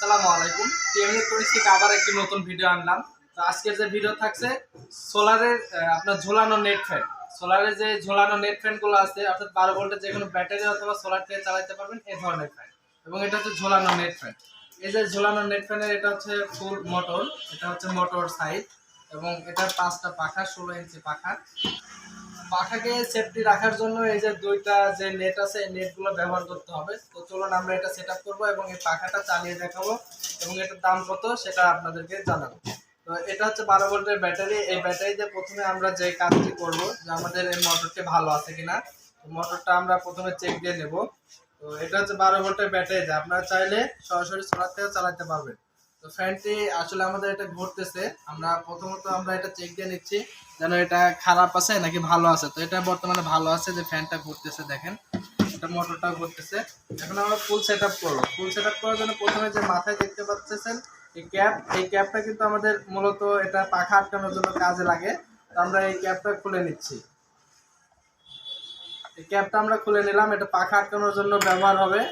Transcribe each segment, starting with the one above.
আসসালামু আলাইকুম। TM electronics থেকে আবার একটি নতুন ভিডিও আনলাম। তো আজকের যে ভিডিও থাকছে সোলারের আপনার ঝোলানো নেট ফ্যান। সোলারের যে ঝোলানো নেট ফ্যানগুলো আছে অর্থাৎ 12 ভোল্টের যে কোনো ব্যাটারি অথবা সোলার থেকে চালাতে পারবেন এই ধরনের ফ্যান। এবং এটা হচ্ছে ঝোলানো নেট ফ্যান। এই যে ঝোলানো নেট ফ্যানের এটা হচ্ছে ফুল মোটর, এটা হচ্ছে মোটর সাইড এবং এটার 5টা পাখা, 16 ইঞ্চি পাখা। পাখাকে সেফটি রাখার জন্য এই যে দুইটা যে নেট আছে এই নেটগুলো ব্যবহার করতে হবে। তো চলুন আমরা এটা সেট আপ করবো এবং এই পাখাটা চালিয়ে দেখাবো এবং এটার দাম কত সেটা আপনাদেরকে জানাবো। তো এটা হচ্ছে 12 ভোল্টের ব্যাটারি। এই ব্যাটারিতে প্রথমে আমরা যে কাজটি করব যে আমাদের এই মোটরটি ভালো আছে কিনা, মোটরটা আমরা প্রথমে চেক দিয়ে নেব। তো এটা হচ্ছে 12 ভোল্টের ব্যাটারি, আপনারা চাইলে সরাসরি সোলার থেকেও চালাতে পারবেন। তো ফ্যানটি আসলে আমাদের এটা ঘুরতেছে, আমরা প্রথমত আমরা এটা চেক দিয়ে নিচ্ছি যেন এটা খারাপ আছে নাকি ভালো আছে। তো এটা বর্তমানে ভালো আছে, যে ফ্যানটা ঘুরতেছে দেখেন, এটা মোটরটা ঘুরতেছে। এখন আমরা ফুল সেট আপ করবো। ফুল সেট আপ করার জন্য প্রথমে যে মাথায় দেখতে পাচ্ছেন এই ক্যাপটা কিন্তু আমাদের মূলত এটা পাখা আটকানোর জন্য কাজে লাগে। তো আমরা এই ক্যাপটা খুলে নিচ্ছি। এই ক্যাপটা আমরা খুলে নিলাম, এটা পাখা আটকানোর জন্য ব্যবহার হবে।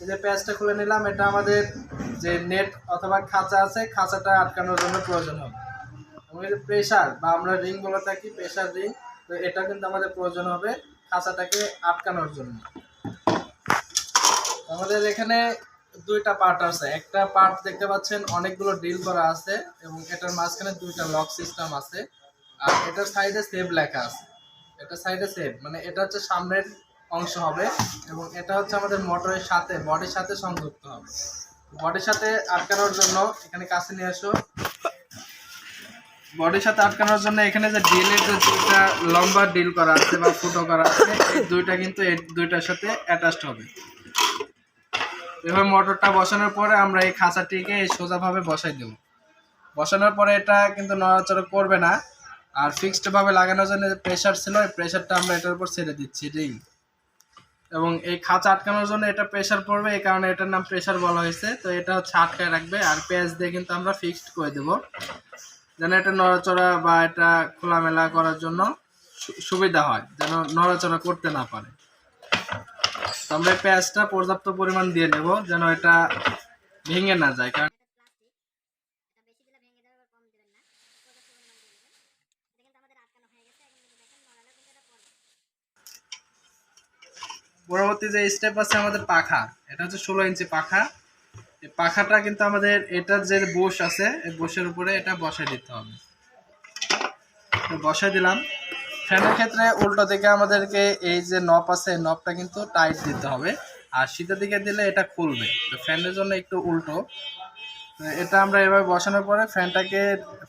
এই যে প্যাচটা খুলে নিলাম, এটা আমাদের যে নেট অথবা খাঁচা আছে খাঁচাটা আটকানোর জন্য প্রয়োজন হবে। এবং এই যে প্রেসার বা আমরা রিং বলে থাকি, প্রেসার রিং, তো এটা কিন্তু আমাদের প্রয়োজন হবে খাঁচাটাকে আটকানোর জন্য। আমাদের এখানে দুইটা পার্ট আছে। একটা পার্ট দেখতে পাচ্ছেন অনেকগুলো ড্রিল করা আছে এবং এটার মাঝখানে দুইটা লক সিস্টেম আছে। আর এটার সাইডে সেভ লেখা আছে। এটা সাইডে সেভ মানে এটা হচ্ছে সামনের অংশ হবে এবং এটা হচ্ছে আমাদের মোটরের সাথে বডির সাথে সংযুক্ত হবে। বডির সাথে আটকানোর জন্য এখানে কাছে নিয়ে আসো। বডির সাথে আটকানোর জন্য এখানে যে ড্রিলের যে দুইটা লম্বা ড্রিল করা আছে বা ফুটো করা আছে এই দুইটা কিন্তু এই দুইটার সাথে অ্যাটাচড হবে। এবার মোটরটা বসানোর পরে আমরা এই খাঁচাটিকে সোজাভাবে বসাই দেব। বসানোর পরে এটা কিন্তু নড়াচড়া করবে না। আর ফিক্সড ভাবে লাগানোর জন্য যে প্রেসার ছিল এই প্রেসারটা আমরা এটার উপর ছেড়ে দিচ্ছি রিং। এবং এই খাঁচা আটকানোর জন্য এটা প্রেসার পড়বে, এই কারণে এটার নাম প্রেসার বলা হয়েছে। তো এটা হচ্ছে আটকায় রাখবে আর পেঁয়াজ দিয়ে কিন্তু আমরা ফিক্সড করে দেবো যেন এটা নড়াচড়া বা এটা খোলামেলা করার জন্য সুবিধা হয়, যেন নড়াচড়া করতে না পারে। তো আমরা এই পেঁয়াজটা পর্যাপ্ত পরিমাণ দিয়ে নেব যেন এটা ভেঙে না যায়। কারণ পরবর্তী যে স্টেপ আছে আমাদের পাখা, এটা হচ্ছে 16 ইঞ্চি পাখা। এই পাখাটা কিন্তু আমাদের এটার যে বোশ আছে এই বোশের উপরে এটা বসাই দিতে হবে। তো বসাই দিলাম। ফ্যানের ক্ষেত্রে উল্টো দিকে আমাদেরকে এই যে নব আছে এই নবটা কিন্তু টাইট দিতে হবে, আর সিধা দিকে দিলে এটা খুলবে। তো ফ্যানের জন্য একটু উল্টো। এটা আমরা এভাবে বসানোর পরে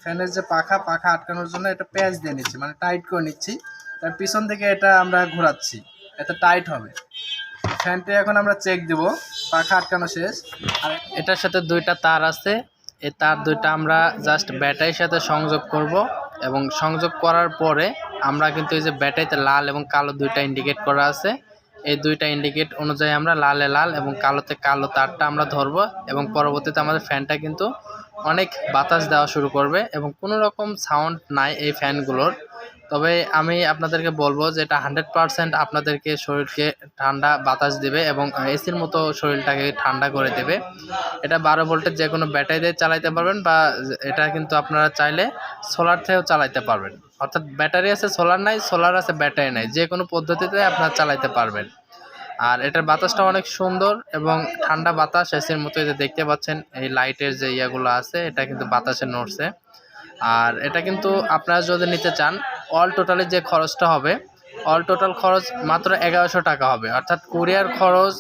ফ্যানের যে পাখা আটকানোর জন্য এটা প্যাচ দিয়ে নিচ্ছি, মানে টাইট করে নিচ্ছি। তার পিছন থেকে এটা আমরা ঘোরাচ্ছি, এটা টাইট হবে। ফ্যানটি এখন আমরা চেক দিব, পাখা আটকানো শেষ। আর এটার সাথে দুইটা তার আছে, এই তার দুইটা আমরা জাস্ট ব্যাটারির সাথে সংযোগ করব এবং সংযোগ করার পরে আমরা কিন্তু এই যে ব্যাটারিতে লাল এবং কালো দুইটা ইন্ডিকেট করা আছে, এই দুইটা ইন্ডিকেট অনুযায়ী আমরা লালে লাল এবং কালোতে কালো তারটা আমরা ধরবো এবং পরবর্তীতে আমাদের ফ্যানটা কিন্তু অনেক বাতাস দেওয়া শুরু করবে এবং কোনো রকম সাউন্ড নাই এই ফ্যানগুলোর। তবে আমি আপনাদেরকে বলবো যে এটা 100% আপনাদেরকে শরীরকে ঠান্ডা বাতাস দেবে এবং এসির মতো শরীরটাকে ঠান্ডা করে দেবে। এটা 12 ভোল্টের যে কোনো ব্যাটারি দিয়ে চালাতে পারবেন বা এটা কিন্তু আপনারা চাইলে সোলার থেকেও চালাতে পারবেন। অর্থাৎ ব্যাটারি আছে সোলার নাই, সোলার আছে ব্যাটারি নাই, যে কোনো পদ্ধতিতে আপনারা চালাতে পারবেন। আর এটার বাতাসটা অনেক সুন্দর এবং ঠান্ডা বাতাস এসির মতো। যে দেখতে পাচ্ছেন এই লাইটের যে ইয়াগুলো আছে এটা কিন্তু বাতাসে নড়ছে। আর এটা কিন্তু আপনারা যদি নিতে চান অল টোটালি যে খরচটা হবে, অল টোটাল খরচ মাত্র 1100 টাকা হবে। অর্থাৎ কুরিয়ার খরচ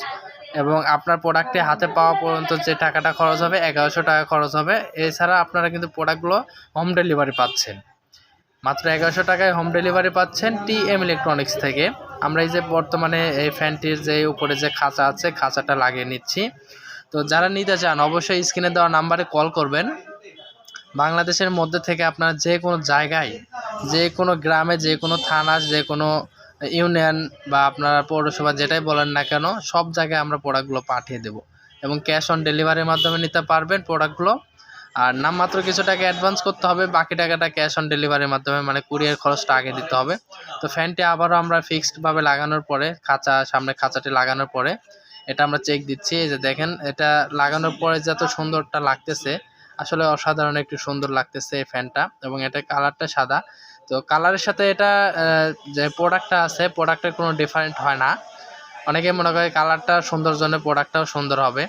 এবং আপনার প্রোডাক্টটি হাতে পাওয়া পর্যন্ত যে টাকাটা খরচ হবে 1100 টাকা খরচ হবে। এছাড়া আপনারা কিন্তু প্রোডাক্টগুলো হোম ডেলিভারি পাচ্ছেন, মাত্র 1100 টাকায় হোম ডেলিভারি পাচ্ছেন টিএম ইলেকট্রনিক্স থেকে। আমরা এই যে বর্তমানে এই ফ্যানটির যে উপরে যে খাঁচা আছে খাঁচাটা লাগিয়ে নিচ্ছি। তো যারা নিতে চান অবশ্যই স্ক্রিনে দেওয়া নাম্বারে কল করবেন। বাংলাদেশের মধ্যে থেকে আপনারা যে কোনো জায়গায়, যে কোনো গ্রামে, যে কোনো থানা, যে কোনো ইউনিয়ন বা আপনারা পৌরসভা যেটাই বলেন না কেন সব জায়গায় আমরা প্রোডাক্টগুলো পাঠিয়ে দেব এবং ক্যাশ অন ডেলিভারির মাধ্যমে নিতে পারবেন প্রোডাক্টগুলো। আর নামমাত্র কিছু টাকা অ্যাডভান্স করতে হবে, বাকি টাকাটা ক্যাশ অন ডেলিভারির মাধ্যমে, মানে কুরিয়ার খরচটা আগে দিতে হবে। তো ফ্যানটি আবারও আমরা ফিক্সডভাবে লাগানোর পরে সামনে খাঁচাটি লাগানোর পরে এটা আমরা চেক দিচ্ছি। এই যে দেখেন, এটা লাগানোর পরে যত সুন্দরটা লাগতেছে, আসলে অসাধারণ একটু সুন্দর লাগতেছে এই ফ্যানটা, এবং এটা কালারটা সাদা। তো কালারের সাথে এটা যে প্রোডাক্টটা আছে, প্রোডাক্টের কোনো ডিফারেন্ট হয় না। অনেকে মনে করে কালারটা সুন্দর জন্য প্রোডাক্টটাও সুন্দর হবে।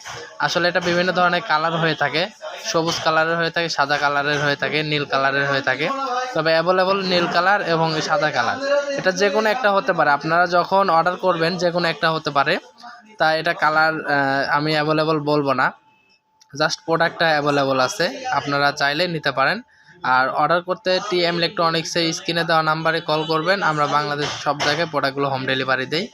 আসলে এটা বিভিন্ন ধরনের কালার হয়ে থাকে, সবুজ কালারের হয়ে থাকে, সাদা কালারের হয়ে থাকে, নীল কালারের হয়ে থাকে। তবে অ্যাভেলেবল নীল কালার এবং সাদা কালার, এটা যে কোনো একটা হতে পারে। আপনারা যখন অর্ডার করবেন যে কোনো একটা হতে পারে। তা এটা কালার আমি অ্যাভেলেবল বলবো না, জাস্ট প্রোডাক্টটা অ্যাভেলেবল আছে, আপনারা চাইলে নিতে পারেন। আর অর্ডার করতে টিএম ইলেকট্রনিক্সের স্ক্রিনে দেওয়া নাম্বারে কল করবেন, আমরা বাংলাদেশ সব জায়গায় প্রোডাক্টগুলো হোম ডেলিভারি দিই।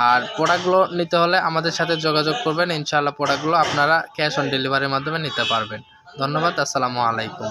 আর প্রোডাক্টগুলো নিতে হলে আমাদের সাথে যোগাযোগ করবেন, ইনশাআল্লাহ প্রোডাক্টগুলো আপনারা ক্যাশ অন ডেলিভারির মাধ্যমে নিতে পারবেন। ধন্যবাদ, আসসালামু আলাইকুম।